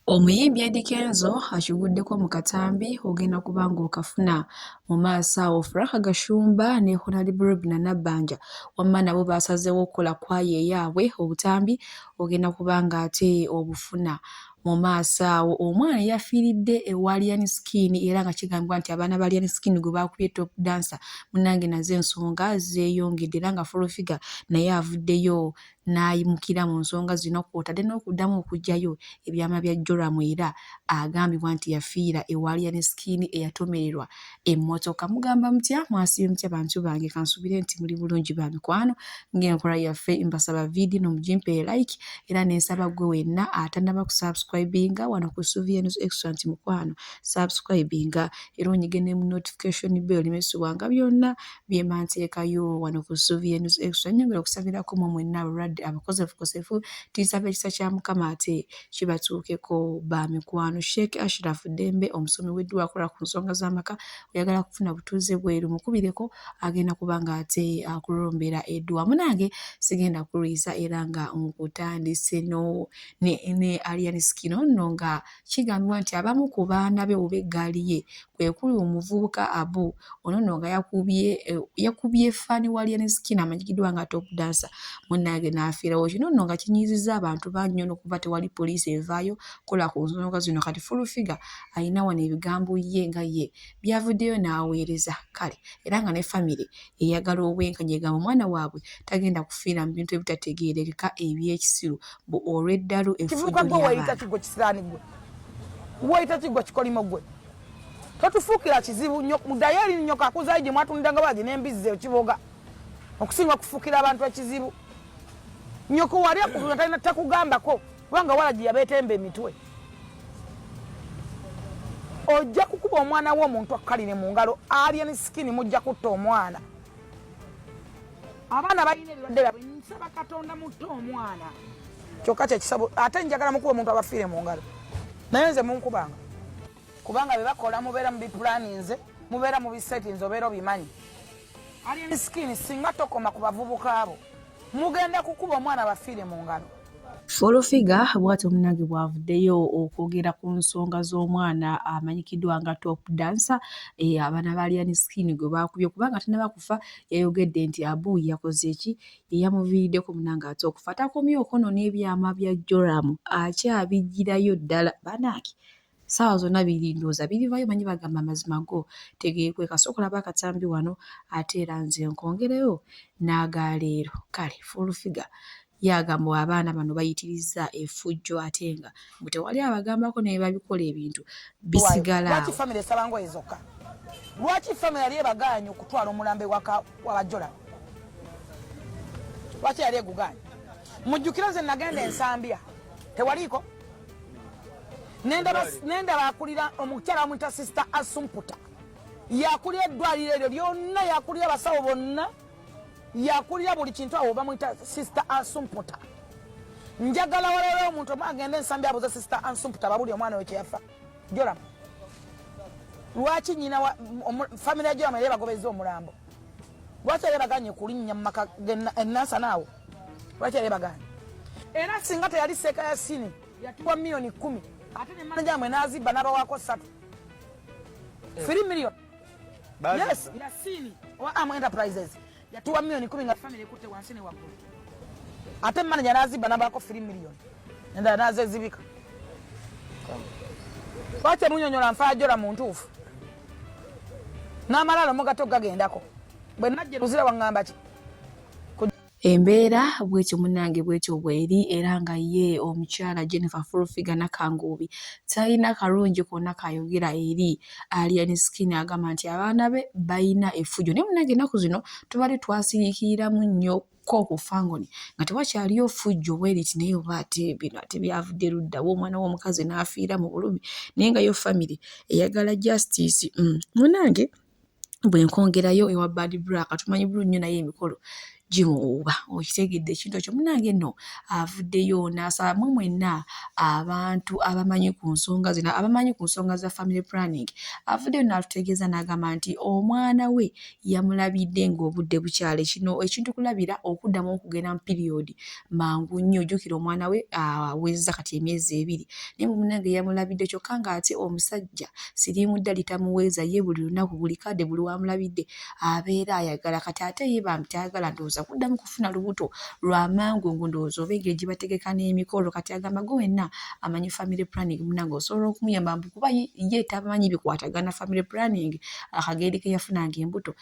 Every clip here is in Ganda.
Omuyimbi Eddy Kenzo akiguddeko mu katambi ogenda kuba ng'okafuna mu maaso awo. Frank Gashumba ne Honorable Robinah Nabbanja wamma nabo baasazeewo okukola kwaya eyaabwe obutambi ogenda kuba ng'ate obufuna mu maaso awo. Omwana eyafiiridde ewa Ryan Skin era nga kigambibwa nti abaana ba Ryan Skin gwe baakubye top dancer munnange nazo ensonga zeeyongedde era nga Full Figure naye avuddeyo n'ayimukira mu nsonga zino kw'otadde n'okuddamu okuggyayo ebyama bya Joram era agambibwa nti yafiira ewa Ryan Skin eyatomererwa emmotoka. Mugamba mutya? Mwasibye mutya bantu bange? Kansubire nti muli bulungi ba mikwano ng'enkola yaffe. Mbasaba vidiyo nomugimpe like era n'ensaba gwe wenna atannaba kusubscribinga wano ku Sylvia News Extra nti mukwano subscribinga era onyige ne mu notification bell nimesubwanga byonna bye mba nteekayo wano ku Sylvia News Extra. Nnyongera okusabirako mu mwenna abalwadde abakosefu tinsaba ekisa kya Mukama ate kibatuukeko ba mikwano. Sheikh Ashraf Dembe omusomi w'eddwa akola ku nsonga z'amaka oyagala kufuna butuuze bweru mukubireko agenda kuba ng'ate akulombera eddwa. Munange sigenda kulwisa era nga nkutandise ne Ryan Skin nno nga kigambibwa nti abamu ku baana be oba eggaali ye kwe kuli omuvubuka Abu ono nno nga yakubye ffaani wa Ryan Skin amanyikiddwa nga top dancer munnange n'afiirawo. Kino nno nga kinyizizza abantu bangi nnyo n'okuba tewali poliisi evaayo kola ku nsonga zino. Kati Full Figure alina wano ebigambo ye nga ye byavuddeyo n'aweereza kale era nga ne famire eyagala obwenkanya egamba omwana waabwe tagenda kufiira mu bintu ebitategeerekeka eby'ekisiru mbu olw'eddalu kivuka gwe wayita kigo kisiraani gwe wayita kigo kikolimo gwe totufuukira kizibu nnyo mudayo eri nnyo kakuzayo gye mwatundanga bagi n'embizze kiboga okusinga okufuukira abantu ekizibu nnyoko wali akutunda talina takugambako kubanga walagi yabeetemba emitwe ojja kukuba omwana w'omuntu akkalire mu ngalo Ryan Skin mujja kutta omwana abaana balina ebirwadde byabwe nsaba Katonda mutta omwana kyokka kyekisabo ate njagala mukuba omuntu abafiire mu ngalo naye nze munkubanga kubanga be bakola mubeera mu bipulaninze mubeera mu bisettings obeera obimanyi. Ryan Skin singa tokoma ku bavubuka abo mugenda kukuba omwana bafiire mu ngalo. Full Figure bw'ati omunnange bw'avuddeyo okwogera ku nsonga z'omwana amanyikiddwa nga top dancer abaana ba Ryan Skin gwe baakubye kubanga tannaba kufa yayogedde nti Abu yakoze eki yamuviiriddeko munnange ate okufa takomyeko no n'ebyama bya Joram akyabigirayo ddala banaaki saawa zonna birindooza birivayo manyi bagamba amazima go tegeekweka. Sooka olaba akatambi wano ate era nze nkongerayo n'agaleero. Kale Full Figure yagamba abaana bano bayitirizza effujjo ate nga bwe tewali abagambako naye babikola ebintu bisigala. Lwaki famire esaba ngoye zokka? Lwaki famire yali ebagaanye okutwala omulambe w'abajola? Lwaki yali egugaanye? Mujjukira nze nagenda ensambya tewaliiko nendaba akulira omukyala amuyita Sister Asumputa yakulira eddwaliro eryo lyonna yakulira abasawo bonna yakulira buli kintu awo bamuyita Sister Asumputa. Njagala walawo omuntu omu agenda ensambya abuuza Sister Asumputa babuli omwana we kyeyafa Joram. Lwaki nyina famire ya Joram yali bagobezza omulambo? Lwaki yali baganye kulinnya mu maka ennansa naawo? Lwaki yali baganye? Era singa teyali seeka ya Sini yatuwa milioni 10 ate ne manager mwe n'azibba n'abawako 3 million. Yes, ya Sini wa Am Enterprises yatuwa milioni 10 nga family ekutte wansi ne waggulu. Ate manager n'azibba n'abawako 3 million. Nenda n'azezibika. Lwaki munyonyola nfa Joram mu ntuufu? N'amalalo mugato gagendako. Bwe najja luzira wangamba ki? Embeera bw'ekyo munnange bw'ekyo bweri era nga ye omukyala Jennifer Full Figure Nakangubi talina kalungi konna kayogera eri Ryan Skin agamba nti abaana be balina effujjo. Naye munnange ennaku zino tubadde twasiriikiriramu nnyo ko ku fangoni nga tewakyaliyo ffujjo bweriti naye oba ate bino ate byavudde luddawo omwana w'omukazi n'afiira mu bulumi naye nga yo famire eyagala justice. Munnange bwe nkongerayo ewa Bad Black tumanyi bulungi nnyo naye emikolo gimuwuuba okitegedde ekintu ekyo munnange nno avuddeyo n'asaba mwe mwenna abantu abamanyi ku nsonga zino abamanyi ku nsonga za family planning avuddeyo n'atutegeeza n'agamba nti omwana we yamulabidde ng'obudde bukyale kino ekintu kulabira okuddamu okugenda mu piriyodi mangu nnyo ojjukira omwana we awezza kati emyezi 2 naye munnange yamulabidde kyokka ng'ate omusajja siriimu dda litamuweeza ye buli lunaku buli kadde buli wamulabidde abeera ayagala kati ate ye bambi tayagala ndowooza kuddamu kufuna lubuto lwamangu ngo ndowooza oba engeri gye bategeka n'emikolo kati agamba gwe wenna amanyi family planning munnange osobola okumuyamba mbu kuba ye tamanyi bikwatagana family planning akageri ke yafunanga embuto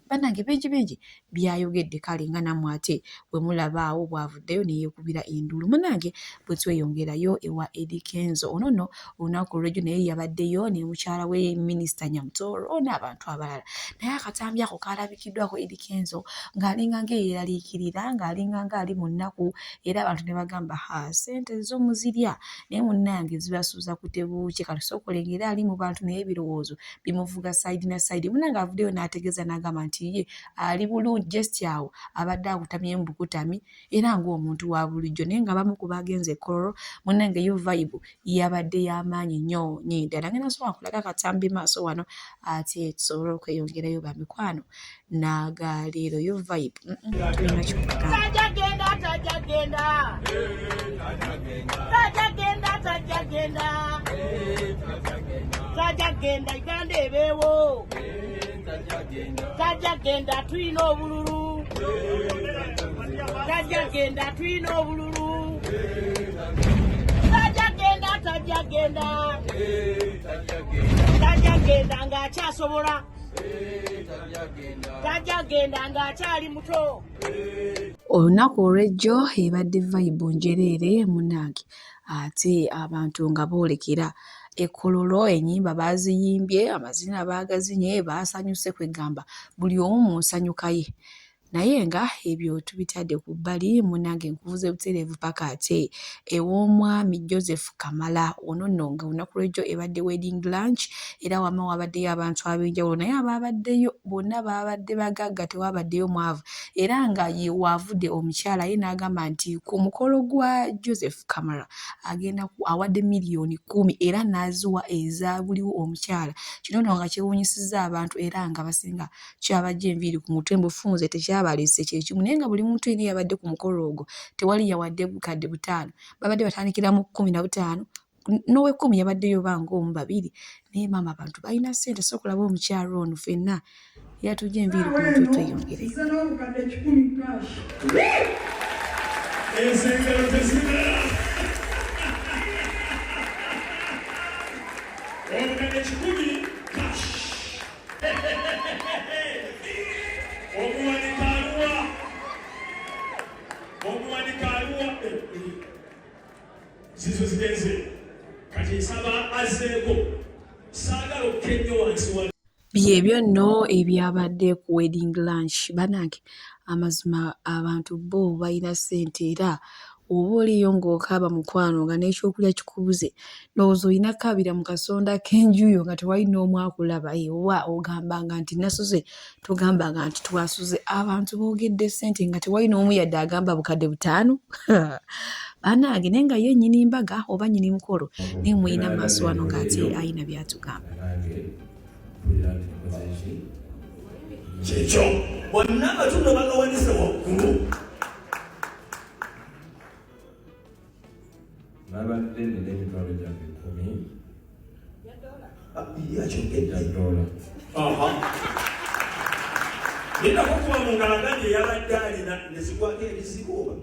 bannange bengi byayogedde kale nga nammwe ate bwe mulabaawo bw'avuddeyo ne yeekubira enduulu munnange bwe tweyongerayo ewa Eddie Kenzo ono nno olunaku olw'ejjo naye yabaddeyo ne mukyala we minisita Nyamutooro n'abantu abalala naye akatambi ako kalabikiddwako Eddie Kenzo ng'alinga ng'eyeraliikirira ng'alinga ng'ali mu nnaku era abantu ne bagamba ssente zo muzirya naye munnange zibasuuza kutebuuke kati sookolengera ali mu bantu naye ebirowoozo bimuvuga sayidi na sayidi munnange avuddeyo n'ategeeza n'agamba nti ye ali bulungi just awo abadde akutamyemu bukutami era ng'omuntu wa bulijjo naye nga bamu ku bagenze ekololo munnange yo vibe yabadde y'amaanyi nnyo ddala ngenda sobola kulaga akatambi maaso wano ate tusobole okweyongerayo ba mikwano n'agaleero yo vibe tulina kikugamba tajagenda iganda ebeewo tajagenda tulina obululu tajagenda tulina obululu tajagenda ng'akyasobola tajagenda ng'akyali muto olunaku olw'ejjo ebadde vibe njereere munnange ate abantu nga boolekera ekkololo ennyimba baaziyimbye amazina baagazinye baasanyuse kwegamba buli omu mu nsanyuka ye naye nga ebyo tubitadde ku bbali munnange nkuvuze butereevu paka ate ew'omwami Joseph Kamala ono nno nga olunaku lw'ejjo ebadde wedding lunch era wamma wabaddeyo abantu ab'enjawulo naye ababaddeyo bonna baabadde bagagga tewabaddeyo mwavu era nga ye waavudde omukyala ye n'agamba nti ku mukolo gwa Joseph Kamala agenda awadde miliyoni 10 era n'aziwa eza buliwo omukyala kino nno nga kyewuunyisizza abantu era nga basinga kyabajja enviiri ku mutwe mbufunze tekyabaliise kyekimu naye nga buli muntu yenna yabadde ku mukolo ogwo tewali yawadde bukadde 5 babadde batandikira mu 15 n'owe10 yabaddeyo banga omu 2 naye maama abantu balina ssente so kulaba omukyala ono ffenna yatujja enviiri ku mutwe tweyongere zizo zigenze kati nsaba azeeko saagala okukenya wansi wa byebyo nno ebyabadde ku wedding lunch bannange amazima abantu bo balina ssente era oba oliyo ng'okaaba mukwano nga n'ekyokulya kikubuze ndowooza olina kabira mu kasonda k'enjuyo nga tewali n'omu akulaba oba ogambanga nti nasuze togambanga nti twasuze abantu boogedde ssente nga tewali n'omu yadde agamba bukadde 5 bannange naye nga ye nnyini mbaga oba nnyini mukolo naye muyina mu maaso wano ng'ate ayina by'atugamba kyekyo bonna abatuno bagawanise waggulu nabadde nina emitwalo gyange 10 yakyogedde dola ninako kuba mu ngalaganje yabadde alina nezigwako ebizibu oba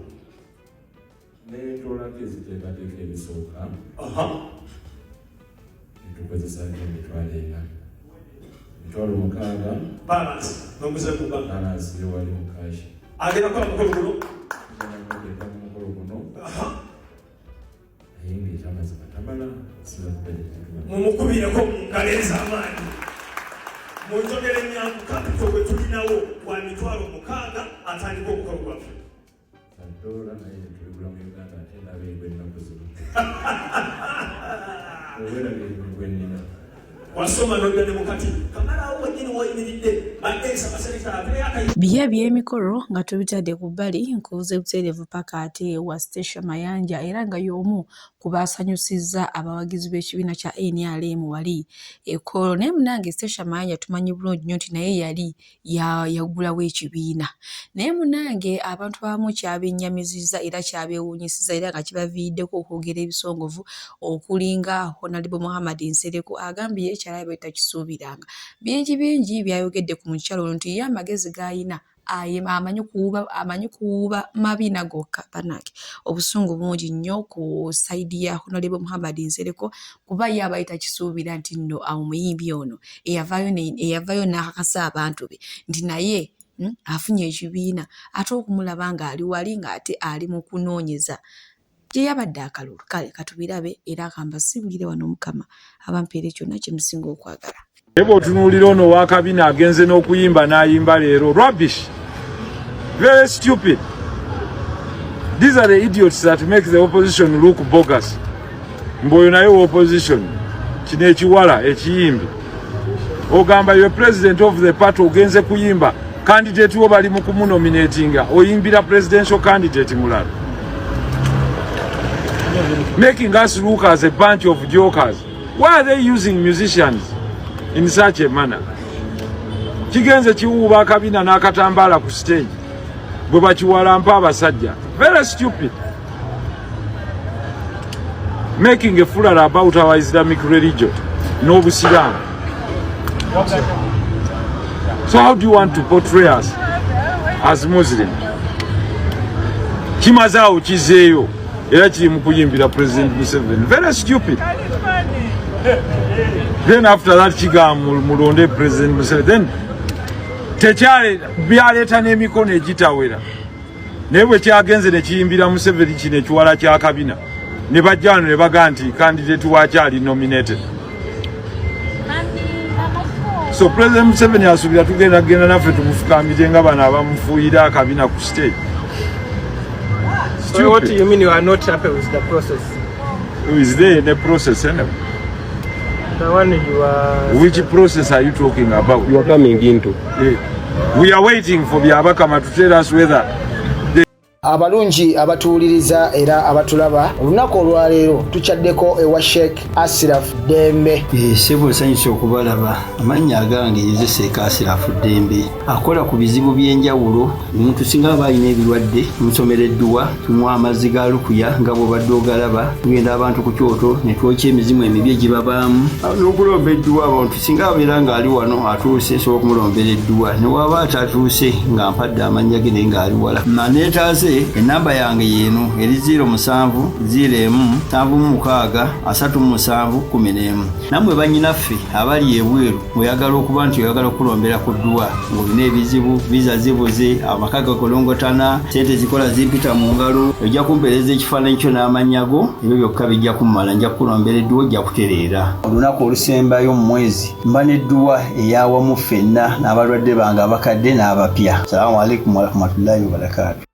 netolako eziteekateeka ebisooka netukozesa emitwalo 4 emitwalo 6 balance nomuze kuba balance yewali mukashi agenda kukola mukolo guno nateeka mu mukolo guno naye ngaekyamazima tamala mumukubireko mu ngalo ez'amaanyi munjogera emyangu kapito bwe tulinawo wa mitwalo 6 atandika omukolo gwaffe dola naye netulibula mu Uganda ate nabeerwa ennaku zino owerabye ebintu bwennina wasoma n'odda ne mukati kamalawo wennyini wayimiridde Biya by'emikolo nga tubitadde ku bbali nkubuze buteerevu paka ate wa Stesha Mayanja era nga y'omu ku baasanyusizza abawagizi b'ekibiina kya NRM wali ekkolo naye munnange Stesha Mayanja tumanyi bulungi nnyo nti naye yali yaggulawo ekibiina naye munnange abantu abamu kyabennyamizizza era kyabeewuunyisizza era nga kibaviiriddeko okwogera ebisongovu okulinga Honorable Muhammad Nsereko agambye ye kyalaba etakisuubiranga bingi byayogedde ku mukyalo nti ye amagezi g'ayina amanyi kuwuuba mabina gokka banake obusungu bungi nnyo ku sayidi ya Honorable Muhammad Nsereko kuba ye aba etakisuubira nti nno omuyimbi ono eyavaayo n'akakasa abantu be nti naye afunye ekibiina ate okumulaba ng'ali wali ng'ate ali mu kunoonyeza gye yabadde akalulu kale katubirabe era akambasimbire wano Mukama abampeera kyonna kye musinga okwagala. Ebo tunuulira ono wa kabina agenze n'okuyimba n'ayimba leero rubbish, very stupid. These are the idiots that make the opposition look bogus. Mboyo nayo opposition kino ekiwala ekiyimbi ogamba you president of the party ogenze kuyimba candidate wo bali mu kumunominatinga oyimbira presidential candidate mulala, making us look as a bunch of jokers. Why are they using musicians in such a manner? Kigenze kiwuuba akabina n'akatambaala ku stage bwe bakiwalampa abasajja. Very stupid. Making a fool about our Islamic religion n'obusiraamu. So how do you want to portray us as Muslim? Kimazaawo kizeeyo era kiri mu kuyimbira President Museveni. Very stupid. Then after that kigamba mulonde President Museveni. Then tekyale byaleeta n'emikono egitawera naye bwe kyagenze ne kiyimbira Museveni kino ekiwala kya kabina ne bajjano ne baga nti candidate wakyali nominated. So President Museveni asuubira tugenda naffe tumufukambire nga bano abamufuuyira akabina ku stage. So what do you mean you are not happy with the process? Who is there in the process anyway? The one you are... Which process are you talking about? You are coming into. We are waiting for Byabakama to tell us whether abalungi abatuuliriza era abatulaba olunaku olwaleero tukyaddeko ewa Sheikh Ashraf Dembe. Sebo nsanyusa okubalaba. Amannya agange Yeze Sheikh Ashraf Dembe akola ku bizibu by'enjawulo. Omuntu singa aba alina ebirwadde tumusomereddwa, tumuwa amazzi ga lukuya nga bw'obadde ogalaba, tugenda abantu ku kyoto ne twokya emizimu emibi egibabaamu n'okulomba edduwa. Abantu singa abeera ng'ali wano atuuse sobola okumulombera edduwa, ne waba atatuuse nga mpadde amannya ge naye ng'ali wala. Neetaaze enamba yange yeeno eri 0701763711. Nammwe bannyinaffe abali ebweru oyagala okuba nti oyagala okulombera ku dduwa ng'olina ebizibu, viza zibuze, amaka gakolongotana, sente zikola zimpita mu ngalo, ojja kumpeereza ekifaananyi kyo n'amannya go, ebyo byokka bijja kummala. Nja kukulombera edduwa, ojja kutereera. Olunaku olusembayo mu mwezi mba n'edduwa eyawamu ffenna n'abalwadde bange abakadde n'abapya. Salaamu alaikum warahmatullahi wabarakatuh.